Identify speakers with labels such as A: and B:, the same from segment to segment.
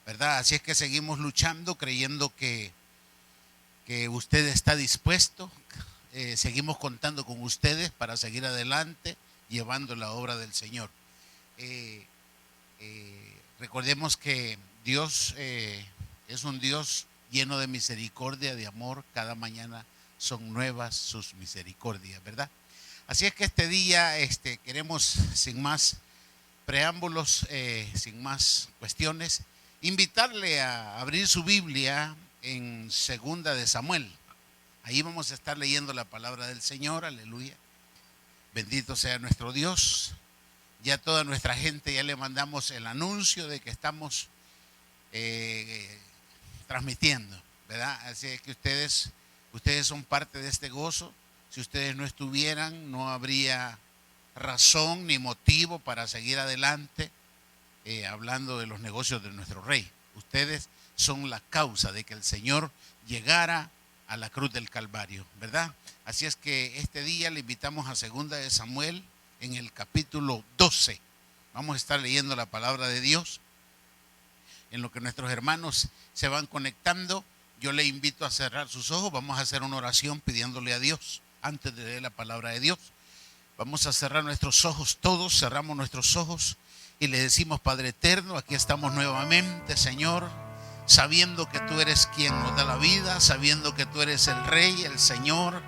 A: ¿verdad? Así es que seguimos luchando, creyendo que usted está dispuesto. Seguimos contando con ustedes para seguir adelante, llevando la obra del Señor. Recordemos que Dios es un Dios lleno de misericordia, de amor. Cada mañana son nuevas sus misericordias, ¿verdad? Así es que este día queremos, sin más preámbulos, sin más cuestiones, invitarle a abrir su Biblia en Segunda de Samuel. Ahí vamos a estar leyendo la palabra del Señor, aleluya. Bendito sea nuestro Dios. Ya toda nuestra gente ya le mandamos el anuncio de que estamos transmitiendo, ¿verdad? Así es que ustedes son parte de este gozo. Si ustedes no estuvieran, no habría razón ni motivo para seguir adelante hablando de los negocios de nuestro Rey. Ustedes son la causa de que el Señor llegara a la cruz del Calvario, ¿verdad? Así es que este día le invitamos a Segunda de Samuel en el capítulo 12. Vamos a estar leyendo la palabra de Dios. En lo que nuestros hermanos se van conectando, yo le invito a cerrar sus ojos. Vamos a hacer una oración pidiéndole a Dios antes de leer la palabra de Dios. Vamos a cerrar nuestros ojos todos, cerramos nuestros ojos y le decimos: Padre eterno, aquí estamos nuevamente, Señor, sabiendo que tú eres quien nos da la vida, sabiendo que tú eres el Rey, el Señor,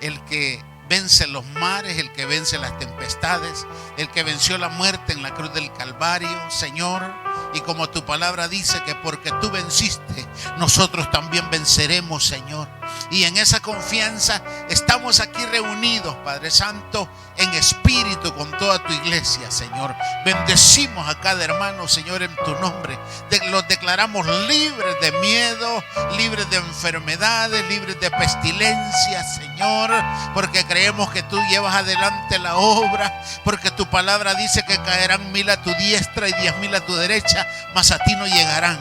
A: el que vence los mares, el que vence las tempestades, el que venció la muerte en la cruz del Calvario, Señor. Y como tu palabra dice que porque tú venciste, nosotros también venceremos, Señor. Y en esa confianza estamos aquí reunidos, Padre Santo, en espíritu con toda tu iglesia, Señor. Bendecimos a cada hermano, Señor, en tu nombre. Los declaramos libres de miedo, libres de enfermedades, libres de pestilencias, Señor, porque creemos que tú llevas adelante la obra, porque tu palabra dice que caerán 1000 a tu diestra y 10,000 a tu derecha, mas a ti no llegarán.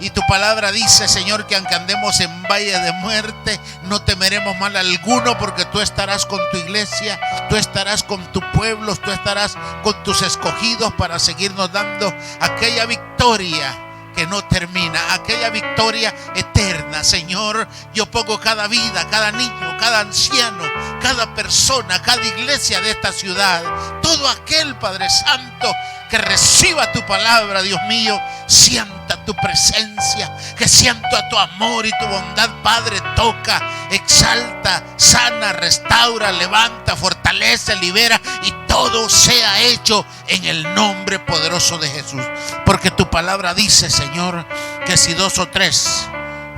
A: Y tu palabra dice, Señor, que aunque andemos en valle de muerte, no temeremos mal alguno, porque tú estarás con tu iglesia, tú estarás con tu pueblo, tú estarás con tus escogidos para seguirnos dando aquella victoria que no termina, aquella victoria eterna. Señor, yo pongo cada vida, cada niño, cada anciano, cada persona, cada iglesia de esta ciudad, todo aquel, Padre Santo, que reciba tu palabra, Dios mío, sienta tu presencia, que sienta tu amor y tu bondad, Padre. Toca, exalta, sana, restaura, levanta, fortalece, libera, y todo sea hecho en el nombre poderoso de Jesús. Porque tu palabra dice, Señor, que si 2 o 3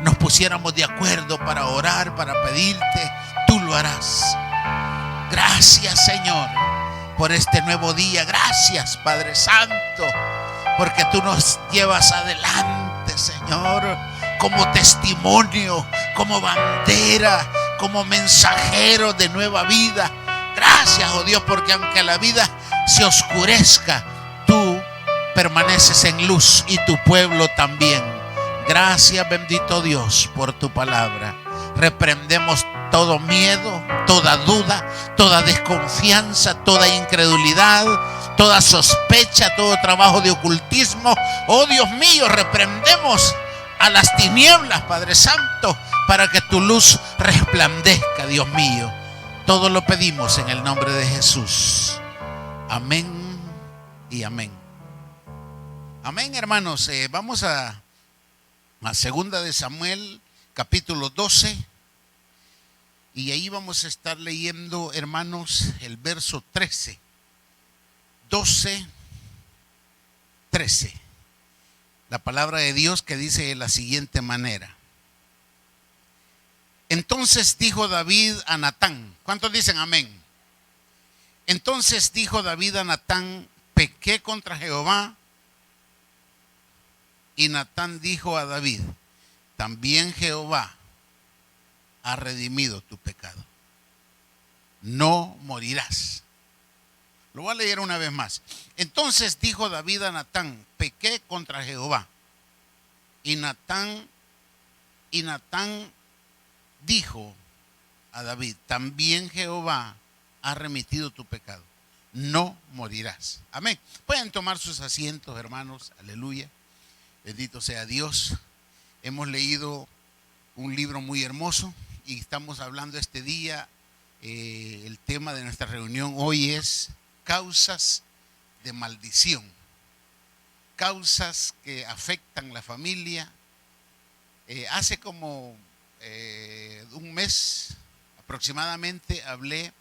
A: nos pusiéramos de acuerdo para orar, para pedirte, tú lo harás. Gracias, Señor, por este nuevo día. Gracias, Padre Santo, porque tú nos llevas adelante, Señor, como testimonio, como bandera, como mensajero de nueva vida. Gracias, oh Dios, porque aunque la vida se oscurezca, tú permaneces en luz y tu pueblo también. Gracias, bendito Dios, por tu palabra. Reprendemos todo miedo, toda duda, toda desconfianza, toda incredulidad, toda sospecha, todo trabajo de ocultismo. Oh Dios mío, reprendemos a las tinieblas, Padre Santo, para que tu luz resplandezca, Dios mío. Todo lo pedimos en el nombre de Jesús. Amén y amén. Amén, hermanos. Vamos a Segunda de Samuel, capítulo 12. Y ahí vamos a estar leyendo, hermanos, el verso 13. 12, 13. La palabra de Dios, que dice de la siguiente manera: entonces dijo David a Natán. ¿Cuántos dicen amén? Entonces dijo David a Natán: pequé contra Jehová. Y Natán dijo a David: también Jehová ha redimido tu pecado. No morirás. Lo voy a leer una vez más. Entonces dijo David a Natán: pequé contra Jehová. Y Natán dijo a David: también Jehová ha remitido tu pecado. No morirás. Amén. Pueden tomar sus asientos, hermanos. Aleluya. Bendito sea Dios. Hemos leído un libro muy hermoso y estamos hablando este día. El tema de nuestra reunión hoy es causas de maldición. Causas que afectan la familia. Hace como un mes aproximadamente hablé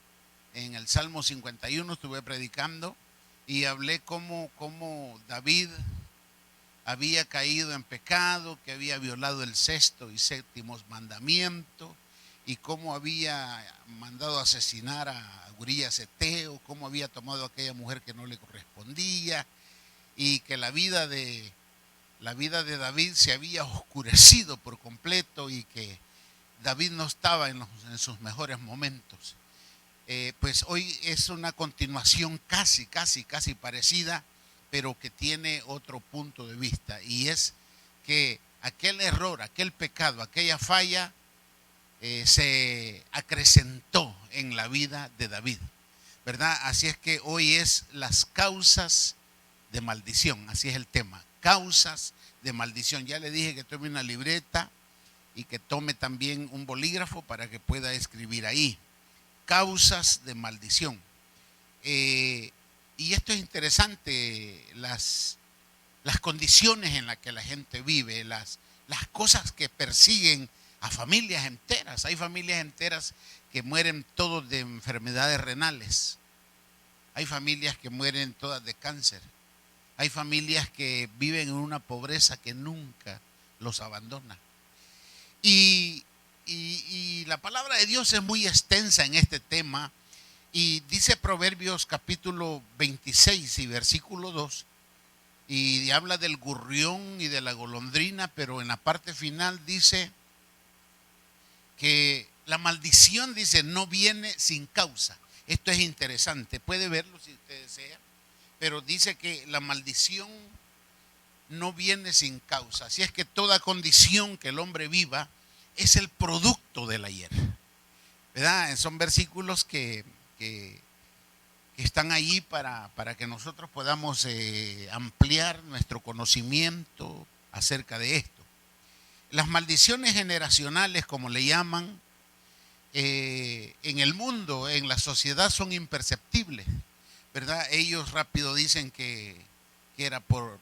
A: en el Salmo 51, estuve predicando y hablé cómo David había caído en pecado, que había violado el sexto y séptimo mandamiento y cómo había mandado asesinar a Urías Eteo, cómo había tomado a aquella mujer que no le correspondía y que la vida de David se había oscurecido por completo y que David no estaba en sus mejores momentos. Pues hoy es una continuación casi parecida, pero que tiene otro punto de vista, y es que aquel error, aquel pecado, aquella falla se acrecentó en la vida de David, ¿verdad? Así es que hoy es las causas de maldición, así es el tema, causas de maldición. Ya le dije que tome una libreta y que tome también un bolígrafo para que pueda escribir ahí, causas de maldición. Y esto es interesante, las condiciones en las que la gente vive, las cosas que persiguen a familias enteras. Hay familias enteras que mueren todos de enfermedades renales. Hay familias que mueren todas de cáncer. Hay familias que viven en una pobreza que nunca los abandona. Y la palabra de Dios es muy extensa en este tema. Y dice Proverbios capítulo 26 y versículo 2, y habla del gorrión y de la golondrina, pero en la parte final dice que la maldición, dice, no viene sin causa. Esto es interesante, puede verlo si usted desea, pero dice que la maldición no viene sin causa. Así es que toda condición que el hombre viva es el producto del ayer, ¿verdad? Son versículos que están allí para que nosotros podamos ampliar nuestro conocimiento acerca de esto. Las maldiciones generacionales, como le llaman, en el mundo, en la sociedad, son imperceptibles, ¿verdad? Ellos rápido dicen que era por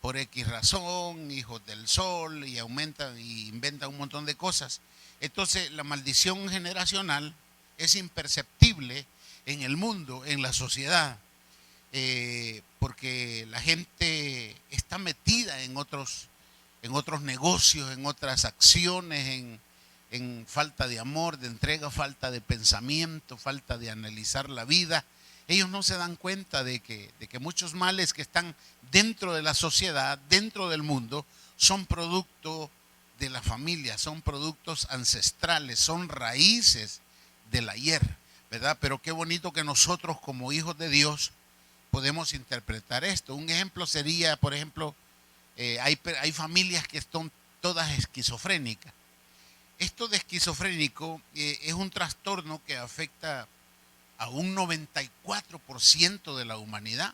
A: X razón, hijos del sol, y aumentan y inventan un montón de cosas. Entonces, la maldición generacional es imperceptible en el mundo, en la sociedad, porque la gente está metida en otros negocios, en otras acciones, en falta de amor, de entrega, falta de pensamiento, falta de analizar la vida. Ellos no se dan cuenta de que muchos males que están dentro de la sociedad, dentro del mundo, son producto de la familia, son productos ancestrales, son raíces del ayer, ¿verdad? Pero qué bonito que nosotros como hijos de Dios podemos interpretar esto. Un ejemplo sería, por ejemplo, hay familias que son todas esquizofrénicas. Esto de esquizofrénico es un trastorno que afecta a un 94% de la humanidad.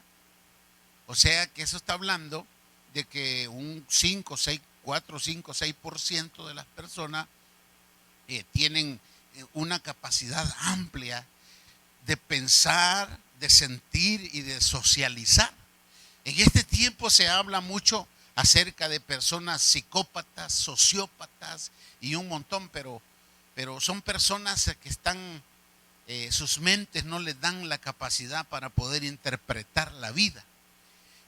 A: O sea que eso está hablando de que un 4, 5, 6% de las personas tienen una capacidad amplia de pensar, de sentir y de socializar. En este tiempo se habla mucho acerca de personas psicópatas, sociópatas y un montón, pero son personas que están, sus mentes no les dan la capacidad para poder interpretar la vida.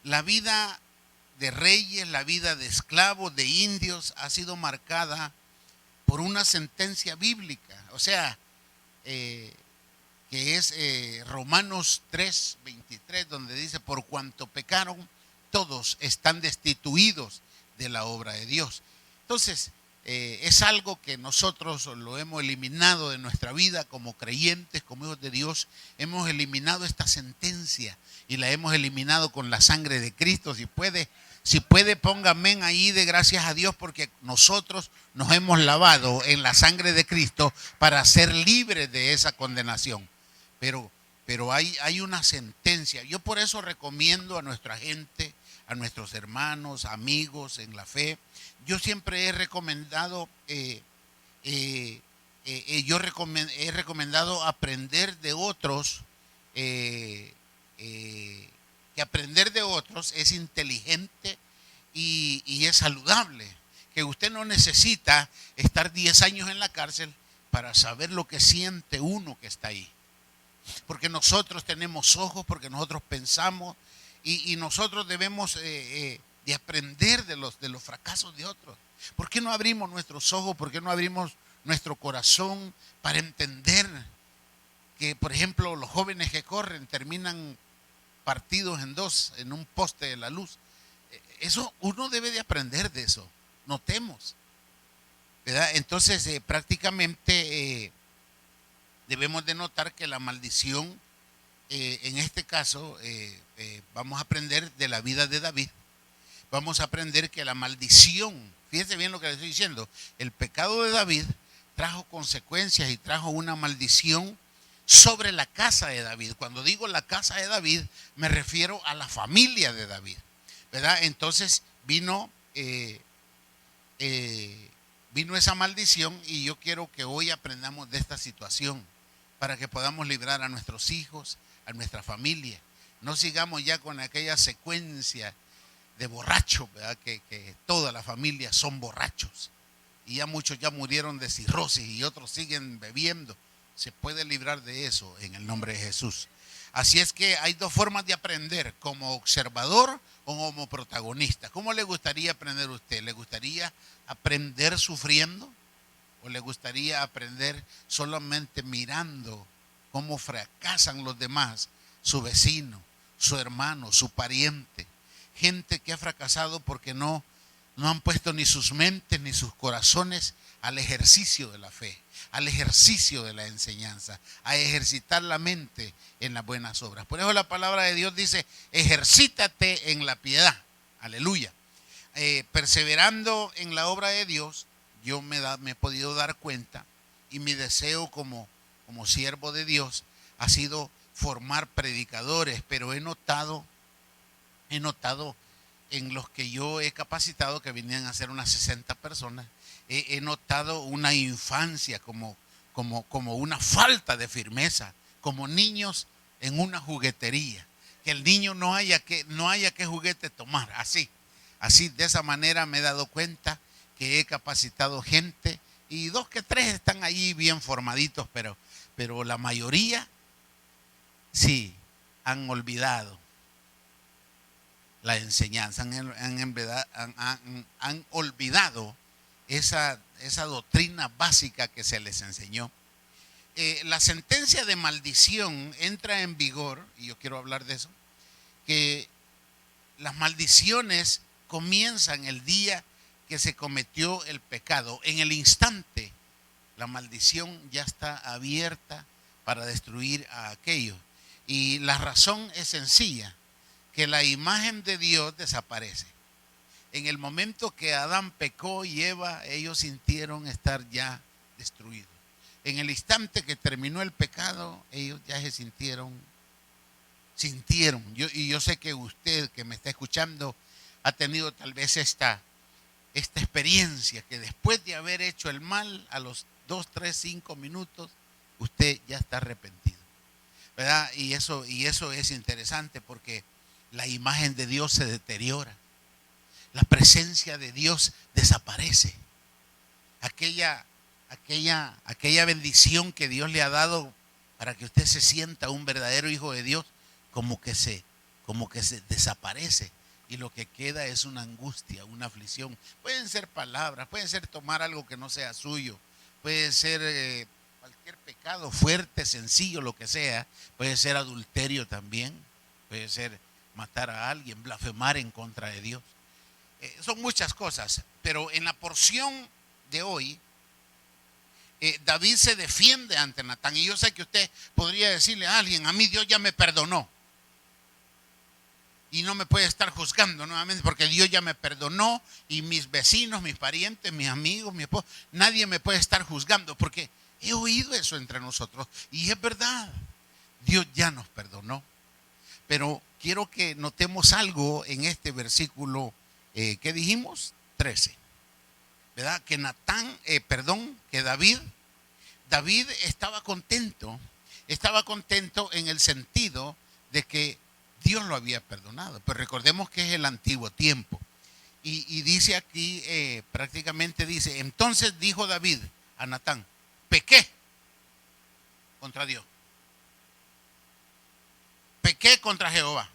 A: La vida de reyes, la vida de esclavos, de indios, ha sido marcada por una sentencia bíblica, o sea, que es Romanos 3:23, donde dice, por cuanto pecaron, todos están destituidos de la obra de Dios. Entonces, es algo que nosotros lo hemos eliminado de nuestra vida como creyentes, como hijos de Dios. Hemos eliminado esta sentencia y la hemos eliminado con la sangre de Cristo. Si puede, ponga amén ahí de gracias a Dios, porque nosotros nos hemos lavado en la sangre de Cristo para ser libres de esa condenación. Pero hay una sentencia. Yo por eso recomiendo a nuestra gente, a nuestros hermanos, amigos en la fe. Yo siempre he recomendado, he recomendado aprender de otros, que aprender de otros es inteligente y es saludable. Que usted no necesita estar 10 años en la cárcel para saber lo que siente uno que está ahí. Porque nosotros tenemos ojos, porque nosotros pensamos y nosotros debemos de aprender de los fracasos de otros. ¿Por qué no abrimos nuestros ojos? ¿Por qué no abrimos nuestro corazón para entender que, por ejemplo, los jóvenes que corren terminan partidos en dos en un poste de la luz? Eso uno debe de aprender de eso. Notemos, ¿verdad? Entonces prácticamente debemos de notar que la maldición, en este caso, vamos a aprender de la vida de David. Vamos a aprender que la maldición, fíjense bien lo que le estoy diciendo, el pecado de David trajo consecuencias y trajo una maldición sobre la casa de David. Cuando digo la casa de David, me refiero a la familia de David, ¿verdad? Entonces vino esa maldición y yo quiero que hoy aprendamos de esta situación para que podamos librar a nuestros hijos, a nuestra familia. No sigamos ya con aquella secuencia de borrachos, ¿verdad? Que toda la familia son borrachos y ya muchos ya murieron de cirrosis y otros siguen bebiendo. Se puede librar de eso en el nombre de Jesús. Así es que hay dos formas de aprender, como observador o como protagonista. ¿Cómo le gustaría aprender a usted? ¿Le gustaría aprender sufriendo? ¿O le gustaría aprender solamente mirando cómo fracasan los demás? Su vecino, su hermano, su pariente. Gente que ha fracasado porque no han puesto ni sus mentes ni sus corazones al ejercicio de la fe, al ejercicio de la enseñanza, a ejercitar la mente en las buenas obras. Por eso la palabra de Dios dice, ejercítate en la piedad. Aleluya. Perseverando en la obra de Dios, yo me he podido dar cuenta y mi deseo como siervo de Dios ha sido formar predicadores, pero he notado en los que yo he capacitado, que venían a ser unas 60 personas, he notado una infancia como una falta de firmeza, como niños en una juguetería, que el niño no haya qué juguete tomar, así de esa manera me he dado cuenta que he capacitado gente y 2 que 3 están allí bien formaditos, pero la mayoría sí han olvidado la enseñanza, han olvidado esa doctrina básica que se les enseñó. La sentencia de maldición entra en vigor, y yo quiero hablar de eso, que las maldiciones comienzan el día que se cometió el pecado. En el instante, la maldición ya está abierta para destruir a aquellos. Y la razón es sencilla, que la imagen de Dios desaparece. En el momento que Adán pecó y Eva, ellos sintieron estar ya destruidos. En el instante que terminó el pecado, ellos ya se sintieron. Yo sé que usted que me está escuchando ha tenido tal vez esta experiencia, que después de haber hecho el mal, a los 2, 3, 5 minutos, usted ya está arrepentido, ¿verdad? Y eso es interesante porque la imagen de Dios se deteriora. La presencia de Dios desaparece. Aquella bendición que Dios le ha dado para que usted se sienta un verdadero hijo de Dios, como que se desaparece. Y lo que queda es una angustia, una aflicción. Pueden ser palabras, pueden ser tomar algo que no sea suyo, puede ser cualquier pecado fuerte, sencillo, lo que sea. Puede ser adulterio también, puede ser matar a alguien, blasfemar en contra de Dios. Son muchas cosas, pero en la porción de hoy, David se defiende ante Natán. Y yo sé que usted podría decirle a alguien, a mí Dios ya me perdonó y no me puede estar juzgando nuevamente porque Dios ya me perdonó, y mis vecinos, mis parientes, mis amigos, mi esposo, nadie me puede estar juzgando, porque he oído eso entre nosotros y es verdad, Dios ya nos perdonó. Pero quiero que notemos algo en este versículo, ¿qué dijimos? 13. ¿Verdad? Que que David estaba contento en el sentido de que Dios lo había perdonado. Pero recordemos que es el antiguo tiempo. Y dice aquí, prácticamente dice, entonces dijo David a Natán, pequé contra Dios. Pequé contra Jehová.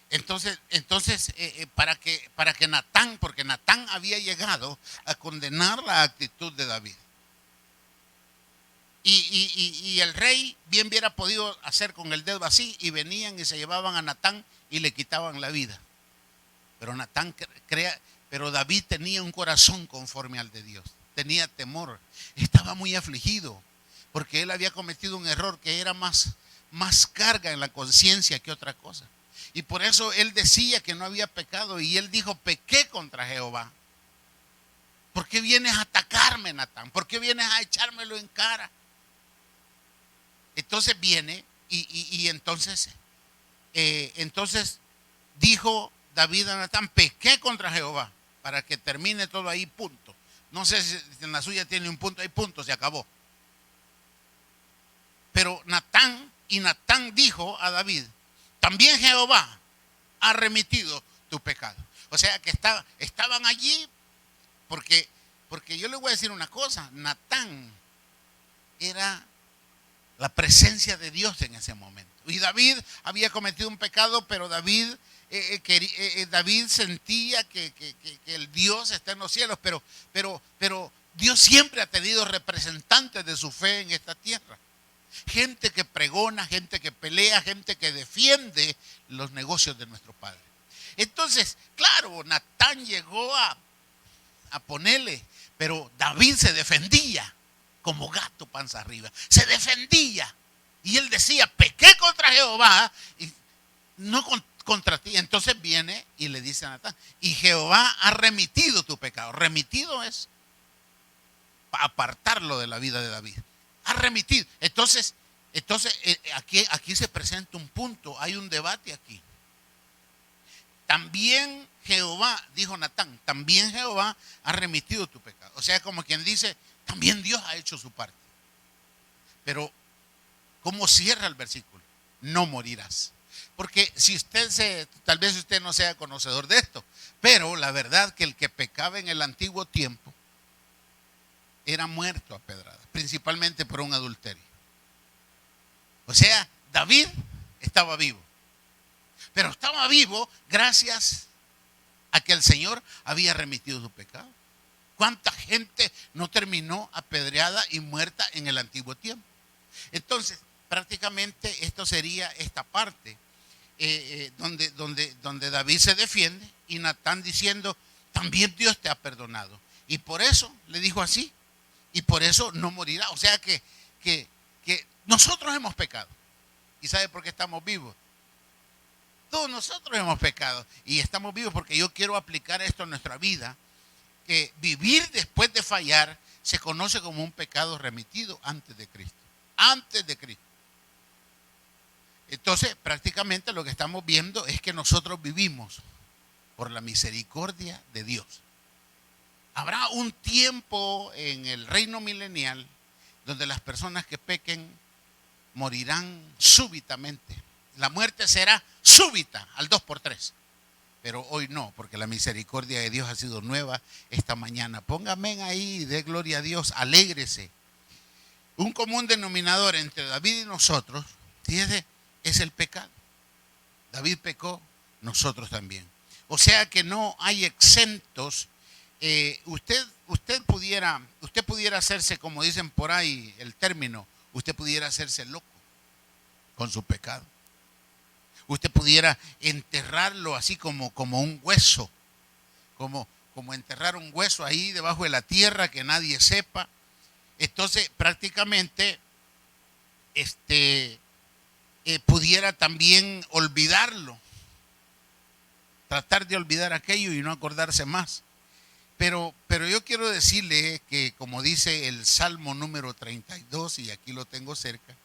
A: Entonces para que Natán, porque Natán había llegado a condenar la actitud de David. Y el rey bien hubiera podido hacer con el dedo así, y venían y se llevaban a Natán y le quitaban la vida. Pero David tenía un corazón conforme al de Dios. Tenía temor, estaba muy afligido, porque él había cometido un error que era más carga en la conciencia que otra cosa. Y por eso él decía que no había pecado, y él dijo, pequé contra Jehová. ¿Por qué vienes a atacarme, Natán? ¿Por qué vienes a echármelo en cara? Entonces viene y entonces dijo David a Natán, pequé contra Jehová, para que termine todo ahí, punto. No sé si en la suya tiene un punto, hay punto, se acabó. Pero Natán dijo a David, también Jehová ha remitido tu pecado. O sea que estaban allí porque yo le voy a decir una cosa, Natán era la presencia de Dios en ese momento. Y David había cometido un pecado, pero David sentía que el Dios está en los cielos, pero Dios siempre ha tenido representantes de su fe en esta tierra. Gente que pregona, gente que pelea, gente que defiende los negocios de nuestro Padre. Entonces, claro, Natán llegó a ponerle, pero David se defendía como gato panza arriba. Se defendía. Y él decía, pequé contra Jehová y no contra ti. Entonces viene y le dice a Natán, y Jehová ha remitido tu pecado. Remitido es apartarlo de la vida de David. Ha remitido. Entonces aquí se presenta un punto, hay un debate aquí. También Jehová, dijo Natán, también Jehová ha remitido tu pecado. O sea, como quien dice, también Dios ha hecho su parte. Pero, ¿cómo cierra el versículo? No morirás. Porque tal vez usted no sea conocedor de esto, pero la verdad que el que pecaba en el antiguo tiempo era muerto a pedradas, principalmente por un adulterio. O sea, David estaba vivo, pero estaba vivo gracias a que el Señor había remitido su pecado. ¿Cuánta gente no terminó apedreada y muerta en el antiguo tiempo? Entonces, prácticamente esto sería esta parte donde David se defiende y Natán diciendo, también Dios te ha perdonado. Y por eso le dijo así, y por eso no morirá. O sea que nosotros hemos pecado. ¿Y sabe por qué estamos vivos? Todos nosotros hemos pecado y estamos vivos porque yo quiero aplicar esto en nuestra vida, que vivir después de fallar se conoce como un pecado remitido antes de Cristo. Antes de Cristo. Entonces, prácticamente lo que estamos viendo es que nosotros vivimos por la misericordia de Dios. Habrá un tiempo en el reino milenial donde las personas que pequen morirán súbitamente. La muerte será súbita, al 2x3. Pero hoy no, porque la misericordia de Dios ha sido nueva esta mañana. Póngame ahí, dé gloria a Dios, alégrese. Un común denominador entre David y nosotros, fíjese, es el pecado. David pecó, nosotros también. O sea que no hay exentos. Usted pudiera hacerse, como dicen por ahí el término, usted pudiera hacerse loco con su pecado. Usted pudiera enterrarlo así como un hueso, como enterrar un hueso ahí debajo de la tierra que nadie sepa. Entonces prácticamente pudiera también olvidarlo, tratar de olvidar aquello y no acordarse más. Pero yo quiero decirle que, como dice el Salmo número 32, y aquí lo tengo cerca,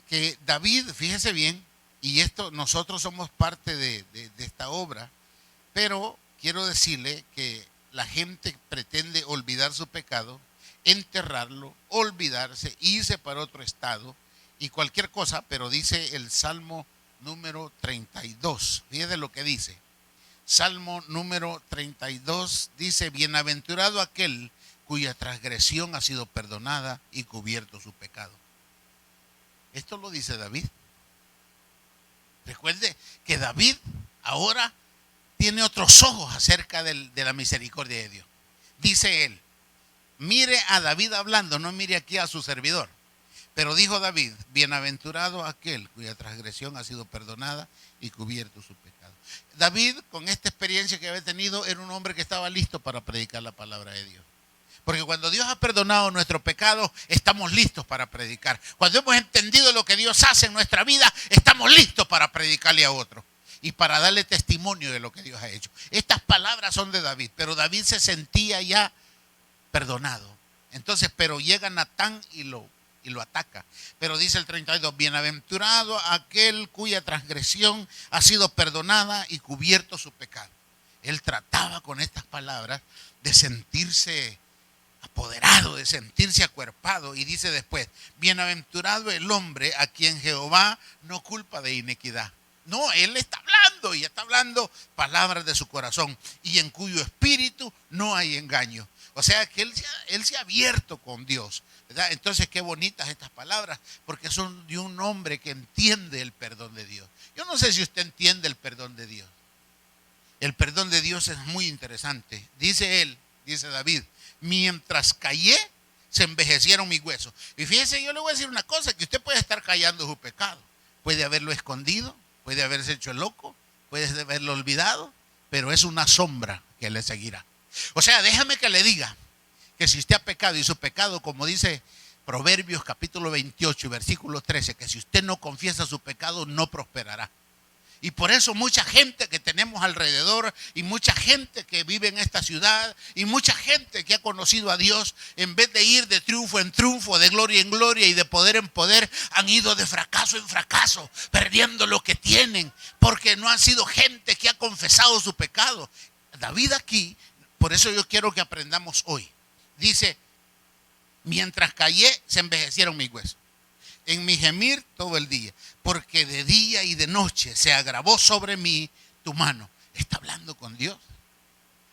A: que David, fíjese bien, y esto nosotros somos parte de esta obra, pero quiero decirle que la gente pretende olvidar su pecado, enterrarlo, olvidarse, irse para otro estado y cualquier cosa, pero dice el Salmo número 32, fíjese lo que dice. Salmo número 32 dice: bienaventurado aquel cuya transgresión ha sido perdonada y cubierto su pecado. Esto lo dice David. Recuerde que David ahora tiene otros ojos acerca de la misericordia de Dios. Dice él, mire a David hablando, no mire aquí a su servidor. Pero dijo David: bienaventurado aquel cuya transgresión ha sido perdonada y cubierto su pecado. David, con esta experiencia que había tenido, era un hombre que estaba listo para predicar la palabra de Dios. Porque cuando Dios ha perdonado nuestro pecado, estamos listos para predicar. Cuando hemos entendido lo que Dios hace en nuestra vida, estamos listos para predicarle a otro y para darle testimonio de lo que Dios ha hecho. Estas palabras son de David, pero David se sentía ya perdonado. Entonces, pero llega Natán y lo ataca. Pero dice el 32, bienaventurado aquel cuya transgresión ha sido perdonada y cubierto su pecado. Él trataba con estas palabras de sentirse apoderado, de sentirse acuerpado, y dice después: bienaventurado el hombre a quien Jehová no culpa de iniquidad. No, él está hablando y está hablando palabras de su corazón, y en cuyo espíritu no hay engaño. O sea que él se ha abierto con Dios, ¿verdad? Entonces, qué bonitas estas palabras, porque son de un hombre que entiende el perdón de Dios. Yo no sé si usted entiende el perdón de Dios. El perdón de Dios es muy interesante. Dice él, dice David: mientras callé, se envejecieron mis huesos. Y fíjese, yo le voy a decir una cosa, que usted puede estar callando su pecado. Puede haberlo escondido, puede haberse hecho loco, puede haberlo olvidado, pero es una sombra que le seguirá. O sea, déjame que le diga que si usted ha pecado, y su pecado, como dice Proverbios capítulo 28, versículo 13, que si usted no confiesa su pecado, no prosperará. Y por eso mucha gente que tenemos alrededor, y mucha gente que vive en esta ciudad, y mucha gente que ha conocido a Dios, en vez de ir de triunfo en triunfo, de gloria en gloria y de poder en poder, han ido de fracaso en fracaso, perdiendo lo que tienen, porque no han sido gente que ha confesado su pecado. David aquí, por eso yo quiero que aprendamos hoy, dice: mientras callé, se envejecieron mis huesos. En mi gemir todo el día, porque de día y de noche se agravó sobre mí tu mano. Está hablando con Dios.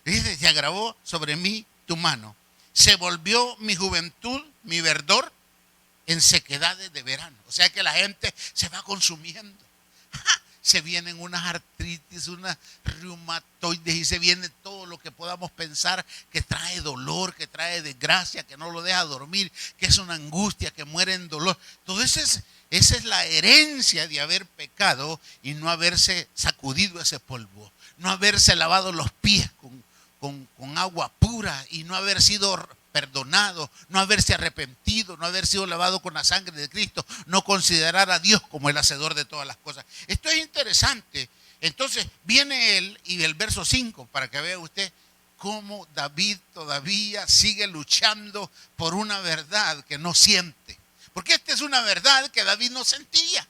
A: Dice: se agravó sobre mí tu mano. Se volvió mi juventud, mi verdor, en sequedades de verano. O sea que la gente se va consumiendo. ¡Ja! Se vienen unas artritis, unas reumatoides, y se viene todo lo que podamos pensar que trae dolor, que trae desgracia, que no lo deja dormir, que es una angustia, que muere en dolor. Todo eso esa es la herencia de haber pecado y no haberse sacudido ese polvo, no haberse lavado los pies con agua pura y no haber sido perdonado, no haberse arrepentido, no haber sido lavado con la sangre de Cristo, no considerar a Dios como el hacedor de todas las cosas. Esto es interesante. Entonces viene él, y el verso 5, para que vea usted cómo David todavía sigue luchando por una verdad que no siente. Porque esta es una verdad que David no sentía.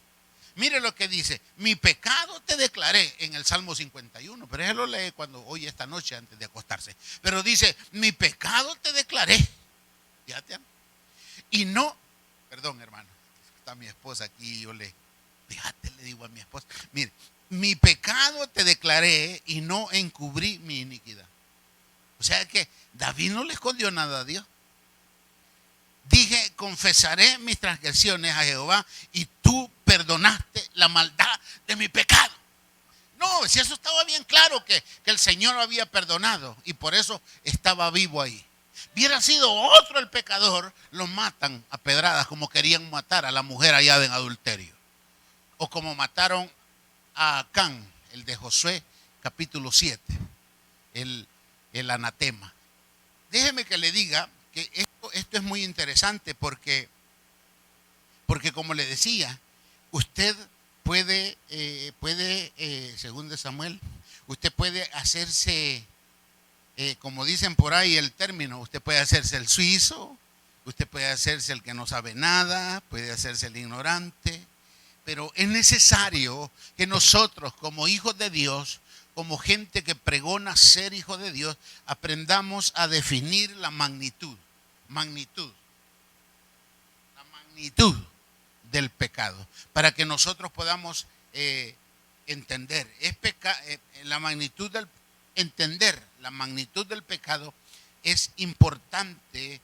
A: Mire lo que dice: mi pecado te declaré, en el Salmo 51, pero él lo lee cuando hoy esta noche antes de acostarse. Pero dice: mi pecado te declaré. Fíjate. Y no, perdón hermano, está mi esposa aquí y yo le digo a mi esposa: mire, mi pecado te declaré y no encubrí mi iniquidad. O sea que David no le escondió nada a Dios. Dije: confesaré mis transgresiones a Jehová y tú perdonaste la maldad de mi pecado. No, si eso estaba bien claro que el Señor lo había perdonado y por eso estaba vivo ahí. Hubiera sido otro el pecador, lo matan a pedradas como querían matar a la mujer hallada en adulterio. O como mataron a Acán, el de Josué, capítulo 7, el anatema. Déjeme que le diga que esto es muy interesante porque como le decía, usted puede, según de Samuel, usted puede hacerse, como dicen por ahí el término, usted puede hacerse el suizo, Usted puede hacerse el que no sabe nada, puede hacerse el ignorante, pero es necesario que nosotros como hijos de Dios, como gente que pregona ser hijo de Dios, aprendamos a definir la magnitud del pecado, para que nosotros podamos entender. Entender la magnitud del pecado es importante,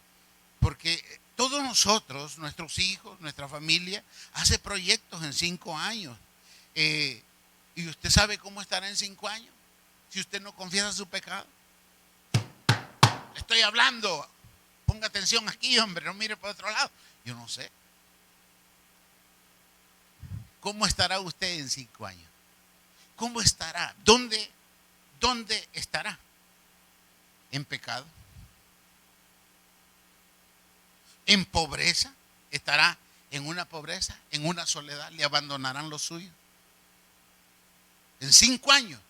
A: porque todos nosotros, nuestros hijos, nuestra familia, hace proyectos en 5 años. ¿Y usted sabe cómo estará en 5 años? Si usted no confiesa su pecado. Estoy hablando. Ponga atención aquí, hombre, no mire por otro lado. Yo no sé. ¿Cómo estará usted en 5 años? ¿Cómo estará? ¿Dónde estará? ¿En pecado? ¿En pobreza? ¿Estará en una pobreza? ¿En una soledad? ¿Le abandonarán los suyos? En 5 años.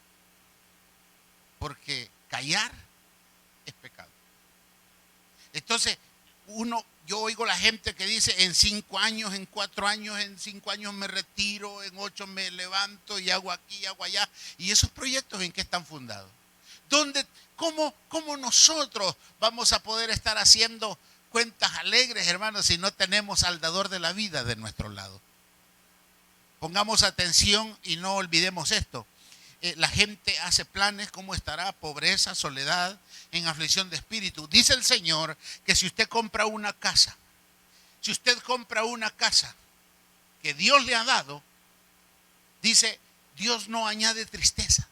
A: Porque callar es pecado. Entonces, yo oigo la gente que dice en 5 años, en 4 años, en 5 años me retiro, en 8 me levanto y hago aquí, hago allá. ¿Y esos proyectos en qué están fundados? ¿Cómo nosotros vamos a poder estar haciendo cuentas alegres, hermanos, si no tenemos al dador de la vida de nuestro lado? Pongamos atención y no olvidemos esto. La gente hace planes, ¿cómo estará? Pobreza, soledad, en aflicción de espíritu. Dice el Señor que si usted compra una casa, que Dios le ha dado, dice, Dios no añade tristeza,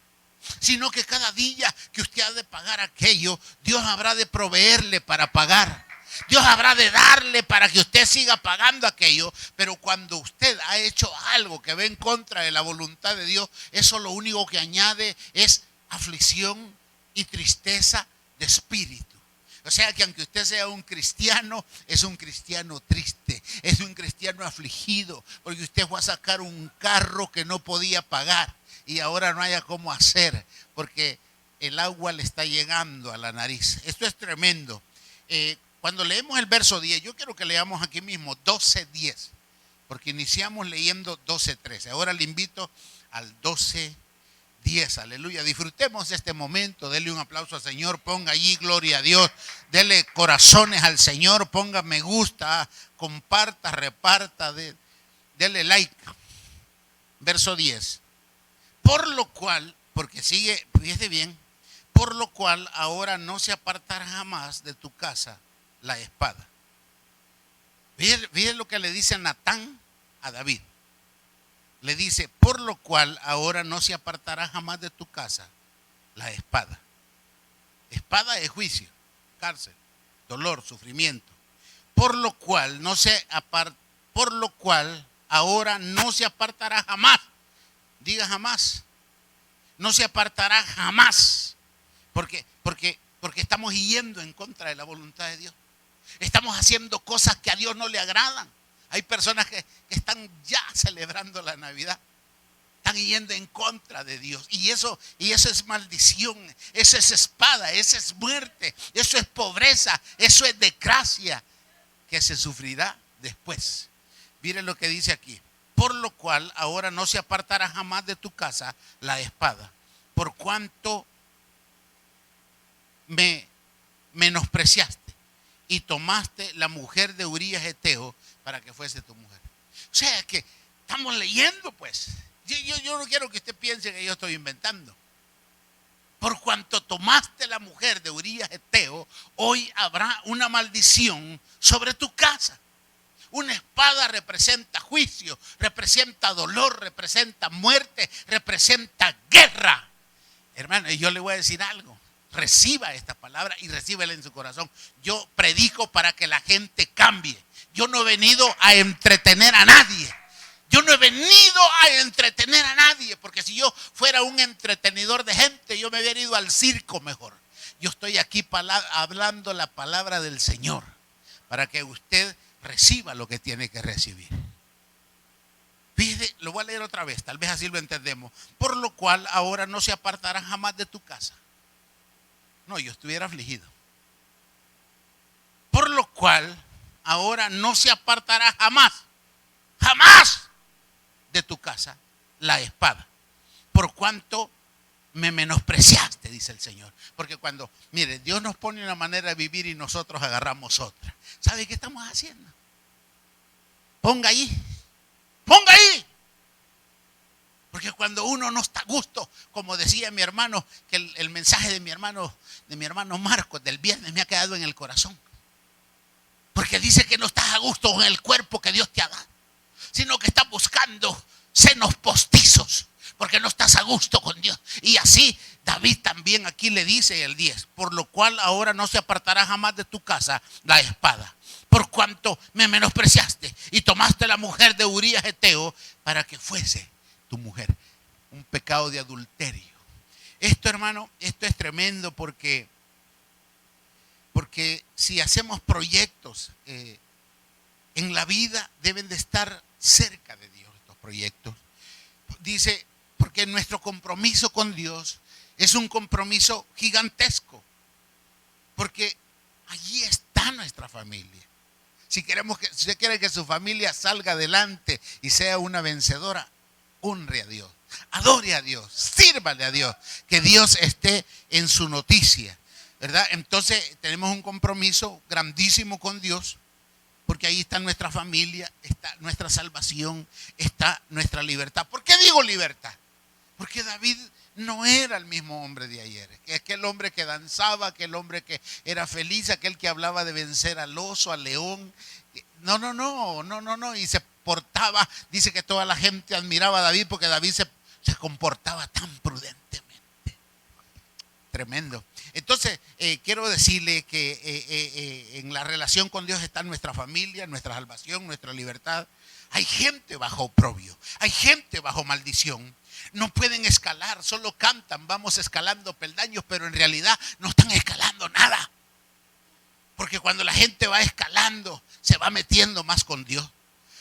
A: sino que cada día que usted ha de pagar aquello, Dios habrá de proveerle para pagar. Dios habrá de darle para que usted siga pagando aquello, pero cuando usted ha hecho algo que va en contra de la voluntad de Dios, eso lo único que añade es aflicción y tristeza de espíritu. O sea que aunque usted sea un cristiano, es un cristiano triste, es un cristiano afligido, porque usted fue a sacar un carro que no podía pagar y ahora no haya cómo hacer, porque el agua le está llegando a la nariz. Esto es tremendo. Cuando leemos el verso 10, yo quiero que leamos aquí mismo 12:10, porque iniciamos leyendo 12:13. Ahora le invito al 12:10, aleluya. Disfrutemos de este momento, dele un aplauso al Señor, ponga allí gloria a Dios, dele corazones al Señor, ponga me gusta, comparta, reparta, dele like. Verso 10. Por lo cual, porque sigue, fíjese bien, por lo cual ahora no se apartará jamás de tu casa la espada. Fíjate lo que le dice Natán a David. Le dice, por lo cual ahora no se apartará jamás de tu casa la espada. Espada es juicio, cárcel, dolor, sufrimiento. Por lo cual ahora no se apartará jamás. Diga jamás. No se apartará jamás. Porque estamos yendo en contra de la voluntad de Dios. Estamos haciendo cosas que a Dios no le agradan. Hay personas que están ya celebrando la Navidad. Están yendo en contra de Dios. Y eso es maldición. Eso es espada. Eso es muerte. Eso es pobreza. Eso es desgracia que se sufrirá después. Miren lo que dice aquí. Por lo cual ahora no se apartará jamás de tu casa la espada. Por cuanto me menospreciaste y tomaste la mujer de Urías Eteo para que fuese tu mujer. O sea que estamos leyendo, pues. Yo no quiero que usted piense que yo estoy inventando. Por cuanto tomaste la mujer de Urías Eteo, hoy habrá una maldición sobre tu casa. Una espada representa juicio, representa dolor, representa muerte, representa guerra. Hermano, yo le voy a decir algo. Reciba esta palabra y recíbela en su corazón. Yo predico para que la gente cambie. Yo no he venido a entretener a nadie. Porque si yo fuera un entretenedor de gente, yo me hubiera ido al circo mejor. Yo estoy aquí hablando la palabra del Señor para que usted reciba lo que tiene que recibir. Fíjate, lo voy a leer otra vez, tal vez así lo entendemos. Por lo cual ahora no se apartarán jamás de tu casa. No, yo estuviera afligido. Por lo cual ahora no se apartará jamás, jamás de tu casa la espada, por cuanto me menospreciaste, dice el Señor. Porque cuando, mire, Dios nos pone una manera de vivir y nosotros agarramos otra. ¿Sabe qué estamos haciendo? Ponga ahí, ponga ahí. Porque cuando uno no está a gusto, como decía mi hermano, que el mensaje de mi hermano Marcos del viernes me ha quedado en el corazón. Porque dice que no estás a gusto con el cuerpo que Dios te ha dado, sino que estás buscando senos postizos, porque no estás a gusto con Dios. Y así David también aquí le dice el 10, por lo cual ahora no se apartará jamás de tu casa la espada, por cuanto me menospreciaste y tomaste la mujer de Urías Eteo para que fuese tu mujer. Un pecado de adulterio. Esto, hermano, esto es tremendo porque si hacemos proyectos en la vida, deben de estar cerca de Dios estos proyectos. Dice, porque nuestro compromiso con Dios es un compromiso gigantesco, porque allí está nuestra familia. Si usted quiere que su familia salga adelante y sea una vencedora, honre a Dios, adore a Dios, sírvale a Dios, que Dios esté en su noticia, ¿verdad? Entonces tenemos un compromiso grandísimo con Dios, porque ahí está nuestra familia, está nuestra salvación, está nuestra libertad. ¿Por qué digo libertad? Porque David no era el mismo hombre de ayer. Aquel hombre que danzaba, aquel hombre que era feliz, aquel que hablaba de vencer al oso, al león. No. Y se portaba, dice que toda la gente admiraba a David porque David se comportaba tan prudentemente. Tremendo. Entonces, quiero decirle que en la relación con Dios está nuestra familia, nuestra salvación, nuestra libertad. Hay gente bajo oprobio, hay gente bajo maldición. No pueden escalar, solo cantan, vamos escalando peldaños, pero en realidad no están escalando nada. Porque cuando la gente va escalando, se va metiendo más con Dios.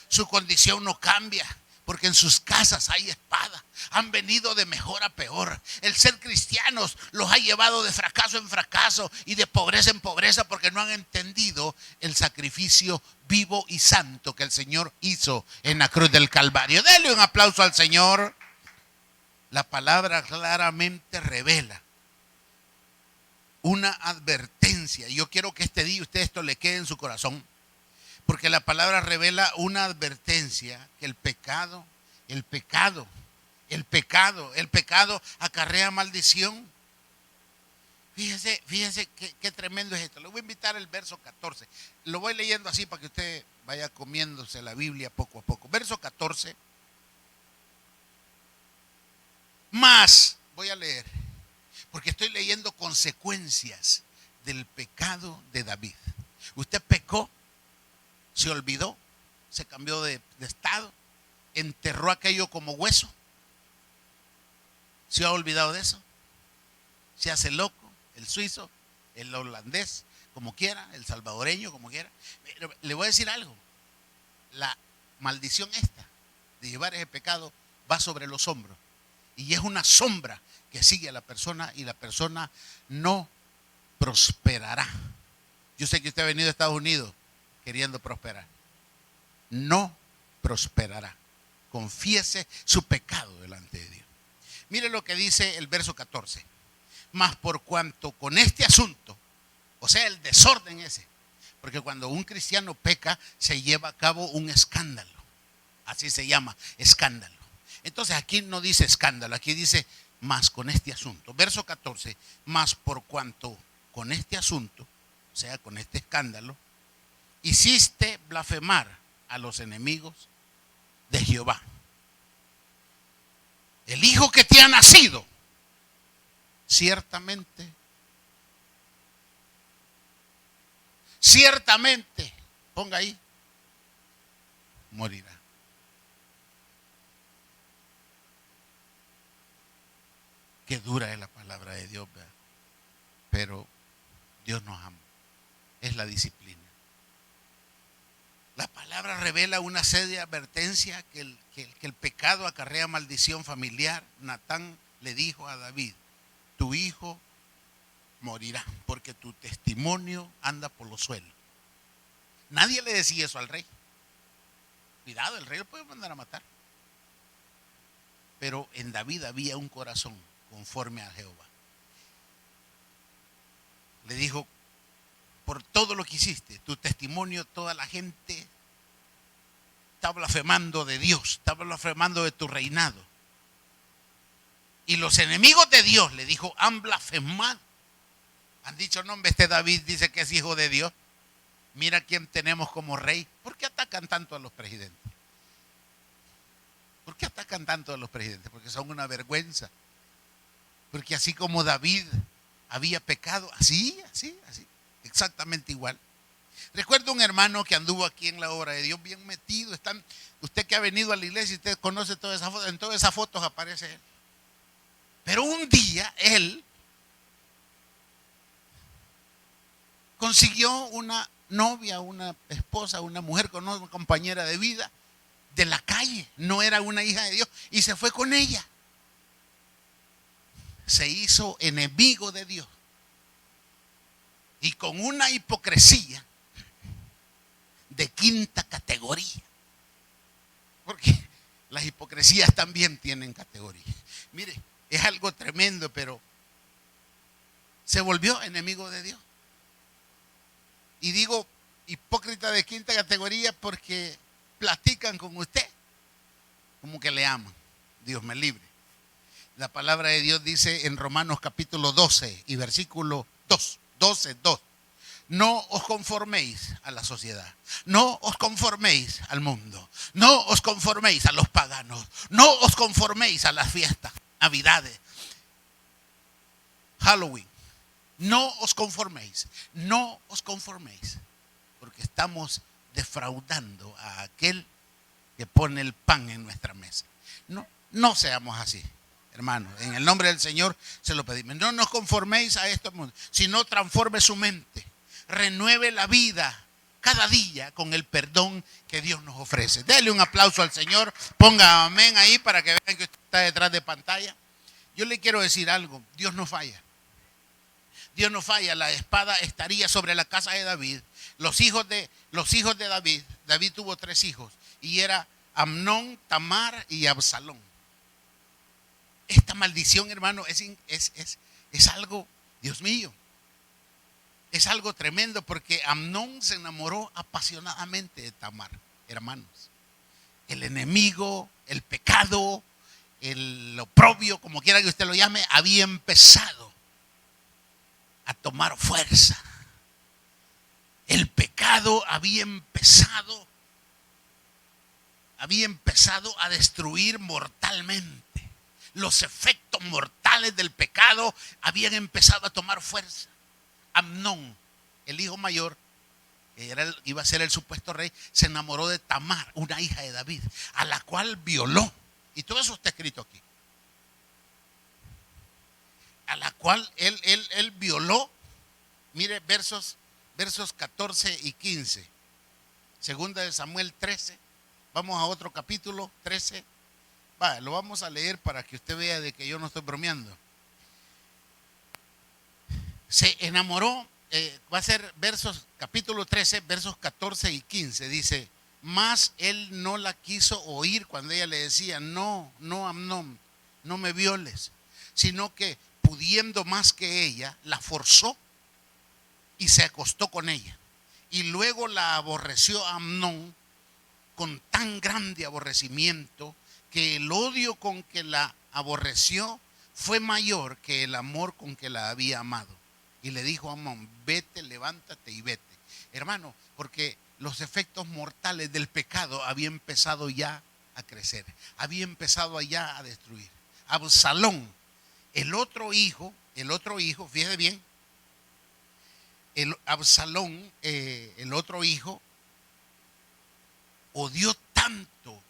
A: Su condición no cambia, porque en sus casas hay espada. Han venido de mejor a peor. El ser cristianos los ha llevado de fracaso en fracaso y de pobreza en pobreza, porque no han entendido el sacrificio vivo y santo que el Señor hizo en la cruz del Calvario. Denle un aplauso al Señor. La palabra claramente revela una advertencia. Yo quiero que este día usted esto le quede en su corazón, porque la palabra revela una advertencia, que el pecado acarrea maldición. Fíjese qué tremendo es esto. Le voy a invitar el verso 14. Lo voy leyendo así para que usted vaya comiéndose la Biblia poco a poco. Verso 14. Más, voy a leer, porque estoy leyendo consecuencias del pecado de David. Usted pecó, se olvidó, se cambió de estado, enterró aquello como hueso. ¿Se ha olvidado de eso? Se hace loco, el suizo, el holandés, como quiera, el salvadoreño, como quiera. Pero le voy a decir algo. La maldición esta de llevar ese pecado va sobre los hombros. Y es una sombra que sigue a la persona y la persona no prosperará. Yo sé que usted ha venido a Estados Unidos queriendo prosperar. No prosperará. Confiese su pecado delante de Dios. Mire lo que dice el verso 14. Mas por cuanto con este asunto, o sea, el desorden ese, porque cuando un cristiano peca se lleva a cabo un escándalo. Así se llama, escándalo. Entonces aquí no dice escándalo, aquí dice más con este asunto. Verso 14, más por cuanto con este asunto, o sea, con este escándalo, hiciste blasfemar a los enemigos de Jehová. El hijo que te ha nacido, ciertamente, ponga ahí, morirá. Qué dura es la palabra de Dios, ¿verdad? Pero Dios nos ama. Es la disciplina. La palabra revela una seria advertencia que el pecado acarrea maldición familiar. Natán le dijo a David, tu hijo morirá porque tu testimonio anda por los suelos. Nadie le decía eso al rey. Cuidado, el rey lo puede mandar a matar. Pero en David había un corazón conforme a Jehová. Le dijo: por todo lo que hiciste, tu testimonio, toda la gente está blasfemando de Dios, está blasfemando de tu reinado. Y los enemigos de Dios, le dijo, han blasfemado. Han dicho: no, hombre, este David dice que es hijo de Dios. Mira quién tenemos como rey. ¿Por qué atacan tanto a los presidentes? ¿Por qué atacan tanto a los presidentes? Porque son una vergüenza. Porque así como David había pecado, así, exactamente igual. Recuerdo un hermano que anduvo aquí en la obra de Dios bien metido. Usted que ha venido a la iglesia, usted conoce todas esas fotos, en todas esas fotos aparece él. Pero un día él consiguió una novia, una esposa, una mujer, con una compañera de vida de la calle. No era una hija de Dios y se fue con ella. Se hizo enemigo de Dios y con una hipocresía de quinta categoría, porque las hipocresías también tienen categoría. Mire, es algo tremendo, pero se volvió enemigo de Dios. Y digo hipócrita de quinta categoría porque platican con usted como que le aman. Dios me libre. La palabra de Dios dice en Romanos capítulo 12 y versículo 2, 12:2. No os conforméis a la sociedad, no os conforméis al mundo, no os conforméis a los paganos, no os conforméis a las fiestas, Navidades, Halloween. No os conforméis, porque estamos defraudando a aquel que pone el pan en nuestra mesa. No seamos así, hermanos. En el nombre del Señor se lo pedimos. No nos conforméis a este mundo, sino transforme su mente. Renueve la vida cada día con el perdón que Dios nos ofrece. Dele un aplauso al Señor. Ponga amén ahí para que vean que usted está detrás de pantalla. Yo le quiero decir algo. Dios no falla. Dios no falla. La espada estaría sobre la casa de David. Los hijos de David. David tuvo 3 hijos. Y era Amnón, Tamar y Absalón. Esta maldición, hermano, es algo, Dios mío. Es algo tremendo porque Amnón se enamoró apasionadamente de Tamar, hermanos. El enemigo, el pecado, el oprobio, como quiera que usted lo llame, había empezado a tomar fuerza. El pecado había empezado a destruir mortalmente. Los efectos mortales del pecado habían empezado a tomar fuerza. Amnón, el hijo mayor, que iba a ser el supuesto rey, se enamoró de Tamar, una hija de David, a la cual violó. Y todo eso está escrito aquí. A la cual él violó. Mire versos 14 y 15. Segunda de Samuel 13. Vamos a otro capítulo, 13. Lo vamos a leer para que usted vea de que yo no estoy bromeando. Se enamoró, va a ser capítulo 13, versos 14 y 15. Dice: mas él no la quiso oír cuando ella le decía: no, Amnón, no me violes. Sino que pudiendo más que ella, la forzó y se acostó con ella. Y luego la aborreció a Amnón con tan grande aborrecimiento que el odio con que la aborreció fue mayor que el amor con que la había amado. Y le dijo a Amnón: vete, levántate y vete. Hermano, porque los efectos mortales del pecado habían empezado ya a crecer, había empezado ya a destruir. Absalón, el otro hijo, fíjese bien, Absalón, el otro hijo, odió tanto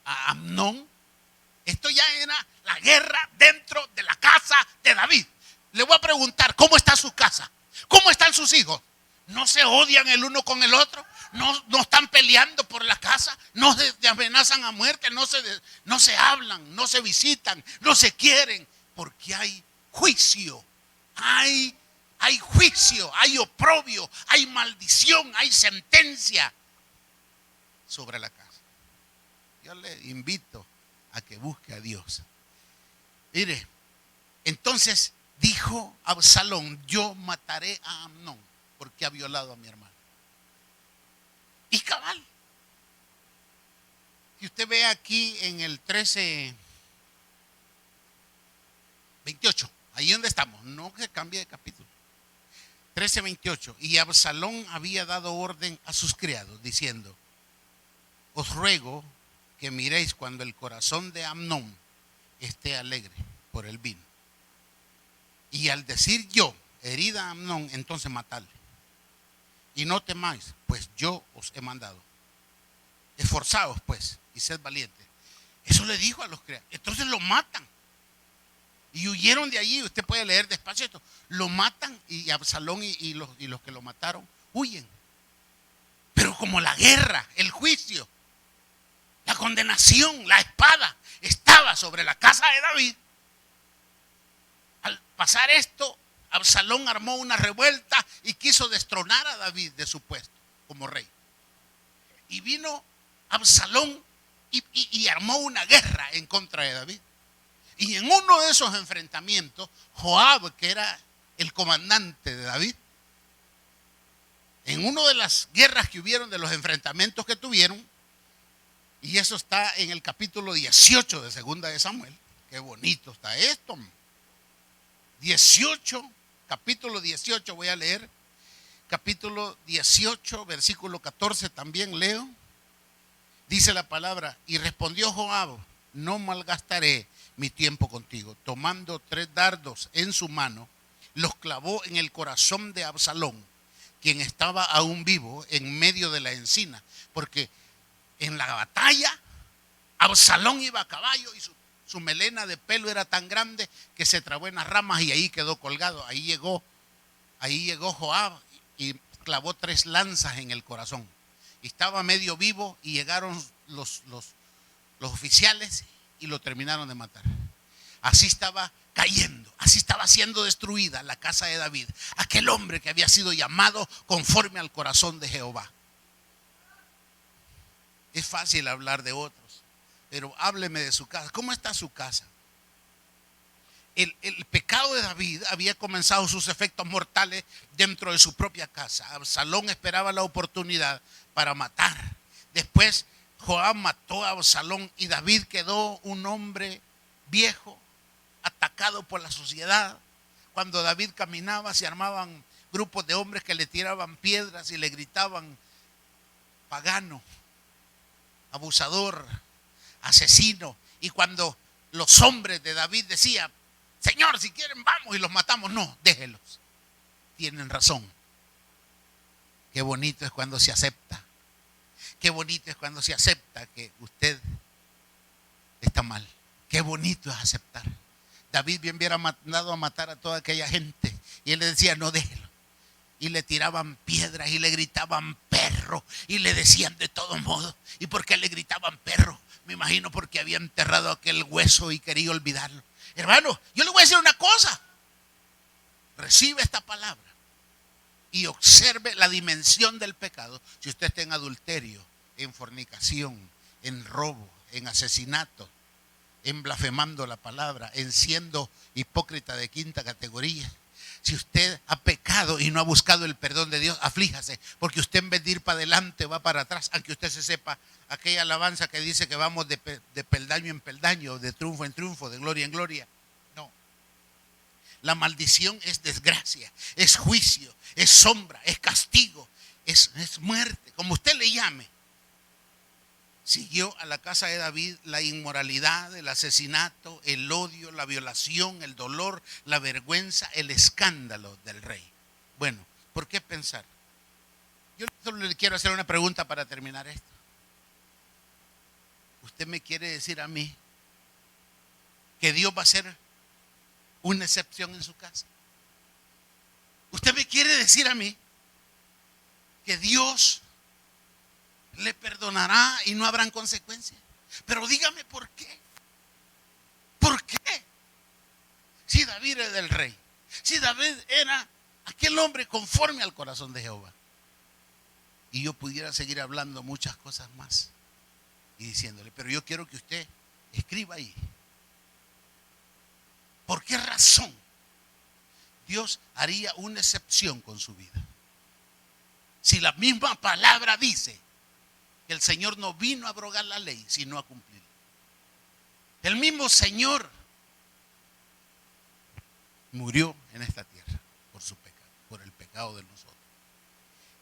A: a Amnón. Esto ya era la guerra dentro de la casa de David. Le voy a preguntar: ¿cómo está su casa? ¿Cómo están sus hijos? ¿No se odian el uno con el otro? ¿No están peleando por la casa? ¿No se amenazan a muerte? ¿No se hablan? ¿No se visitan? ¿No se quieren? Porque hay juicio. Hay hay juicio, hay oprobio, hay maldición, hay sentencia sobre la casa. Yo le invito a que busque a Dios. Mire, entonces dijo Absalón: yo mataré a Amnón porque ha violado a mi hermano. Y cabal, si usted ve aquí en el 13:28, ahí donde estamos, no que cambie de capítulo. 13:28, y Absalón había dado orden a sus criados diciendo: os ruego que miréis cuando el corazón de Amnón esté alegre por el vino. Y al decir yo, herida a Amnón, entonces matadle. Y no temáis, pues yo os he mandado. Esforzaos pues y sed valientes. Eso le dijo a los criados. Entonces lo matan. Y huyeron de allí. Usted puede leer despacio esto. Lo matan y Absalón y los que lo mataron huyen. Pero como la guerra, el juicio, la condenación, la espada estaba sobre la casa de David, al pasar esto, Absalón armó una revuelta y quiso destronar a David de su puesto como rey. Y vino Absalón y armó una guerra en contra de David. Y en uno de esos enfrentamientos, Joab, que era el comandante de David, en una de las guerras que hubieron, de los enfrentamientos que tuvieron, y eso está en el capítulo 18 de Segunda de Samuel. Qué bonito está esto. 18, capítulo 18 voy a leer. Capítulo 18, versículo 14 también leo. Dice la palabra: y respondió Joab: no malgastaré mi tiempo contigo. Tomando 3 dardos en su mano, los clavó en el corazón de Absalón, quien estaba aún vivo en medio de la encina, porque en la batalla Absalón iba a caballo y su melena de pelo era tan grande que se trabó en las ramas y ahí quedó colgado. Ahí llegó Joab y clavó 3 lanzas en el corazón. Y estaba medio vivo y llegaron los oficiales y lo terminaron de matar. Así estaba cayendo, así estaba siendo destruida la casa de David, aquel hombre que había sido llamado conforme al corazón de Jehová. Es fácil hablar de otros, pero hábleme de su casa. ¿Cómo está su casa? El pecado de David había comenzado sus efectos mortales dentro de su propia casa. Absalón esperaba la oportunidad para matar. Después Joab mató a Absalón y David quedó un hombre viejo, atacado por la sociedad. Cuando David caminaba, se armaban grupos de hombres que le tiraban piedras y le gritaban: pagano, abusador, asesino. Y cuando los hombres de David decían: Señor, si quieren vamos y los matamos, no, déjelos, tienen razón. Qué bonito es cuando se acepta. Qué bonito es cuando se acepta que usted está mal. Qué bonito es aceptar. David bien hubiera mandado a matar a toda aquella gente y él le decía: no, déjelo. Y le tiraban piedras y le gritaban perro y le decían de todos modos. ¿Y por qué le gritaban perro? Me imagino porque había enterrado aquel hueso y quería olvidarlo. Hermano, yo le voy a decir una cosa. Recibe esta palabra y observe la dimensión del pecado. Si usted está en adulterio, en fornicación, en robo, en asesinato, en blasfemando la palabra, en siendo hipócrita de 5ª categoría. Si usted ha pecado y no ha buscado el perdón de Dios, aflíjase, porque usted en vez de ir para adelante va para atrás, aunque usted se sepa aquella alabanza que dice que vamos de peldaño en peldaño, de triunfo en triunfo, de gloria en gloria. No. La maldición es desgracia, es juicio, es sombra, es castigo, es muerte, como usted le llame. Siguió a la casa de David la inmoralidad, el asesinato, el odio, la violación, el dolor, la vergüenza, el escándalo del rey. Bueno, ¿por qué pensar? Yo solo le quiero hacer una pregunta para terminar esto. ¿Usted me quiere decir a mí que Dios va a ser una excepción en su casa? ¿Usted me quiere decir a mí que Dios le perdonará y no habrán consecuencias? Pero dígame por qué. ¿Por qué? Si David era el rey, si David era Aquel hombre conforme al corazón de Jehová. Y yo pudiera seguir hablando muchas cosas más y diciéndole, pero yo quiero que usted escriba ahí. ¿Por qué razón Dios haría una excepción con su vida? Si la misma palabra dice que el Señor no vino a abrogar la ley, sino a cumplirla. El mismo Señor murió en esta tierra por su pecado, por el pecado de nosotros.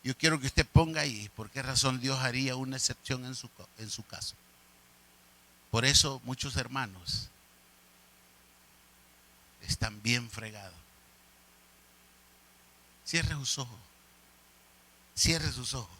A: Yo quiero que usted ponga ahí por qué razón Dios haría una excepción en su caso. Por eso muchos hermanos están bien fregados. Cierre sus ojos. Cierre sus ojos.